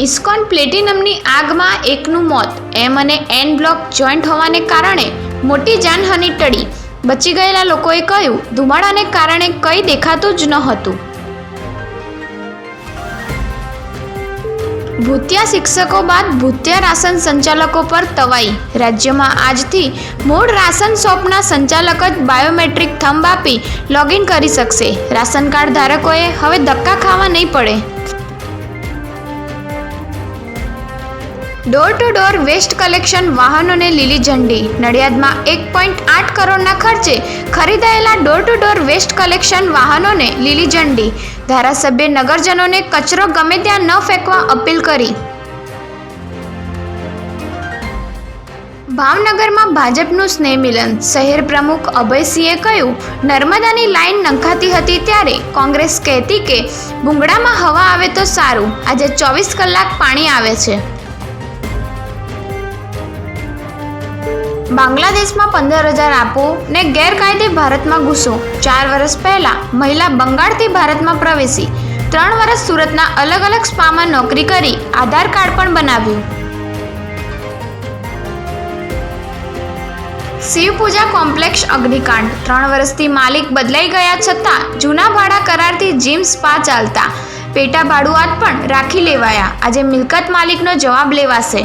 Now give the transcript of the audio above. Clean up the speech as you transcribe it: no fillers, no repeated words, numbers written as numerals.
ISKCON પ્લેટિનમની આગમાં એકનું મોત. એમ અને એન બ્લોક જોઈન્ટ હોવાને કારણે મોટી જાનહાનિ ટળી. બચી ગયેલા લોકોએ કહ્યું, ધુમાડાને કારણે કંઈ દેખાતું જ નહોતું. ભૂતિયા શિક્ષકો બાદ ભૂતિયા રાશન સંચાલકો પર તવાઈ. રાજ્યમાં આજથી મૂળ રાશન શોપના સંચાલક જ બાયોમેટ્રિક થંબ આપી લોગિન કરી શકશે. રાશન કાર્ડ ધારકોએ હવે ધક્કા ખાવા નહીં પડે. Door to door waste collection વાહનોને લીલી ઝંડી. નડિયાદમાં 1.8 કરોડના ખર્ચે ખરીદાયેલા door to door waste collection વાહનોને લીલી ઝંડી. ધારાસભ્ય નગરજનોને કચરો ગમે ત્યાં ન ફેંકવા અપીલ કરી. ભાવનગરમાં ભાજપનું સ્નેહ મિલન. શહેર પ્રમુખ અભયસિંહે કહ્યું, નર્મદાની લાઈન નંખાતી હતી ત્યારે કોંગ્રેસ કહેતી કે ભૂંગળામાં હવા આવે તો સારું. આજે 24 કલાક પાણી આવે છે. બાંગ્લાદેશમાં 15,000 આપો ને ગેરકાયદે ભારતમાં ઘૂસો. 4 વર્ષ પહેલા મહિલા બંગાળથી ભારતમાં પ્રવેશી. 3 વર્ષ સુરતના અલગ અલગ સ્પામાં નોકરી કરી. આધાર કાર્ડ પણ બનાવ્યું. શિવપૂજા કોમ્પ્લેક્સ અગ્નિકાંડ. 3 વર્ષથી માલિક બદલાઈ ગયા છતાં જૂના ભાડા કરારથી જીમ સ્પા ચાલતા. પેટા ભાડુઆત પણ રાખી લેવાયા. આજે મિલકત માલિકનો જવાબ લેવાશે.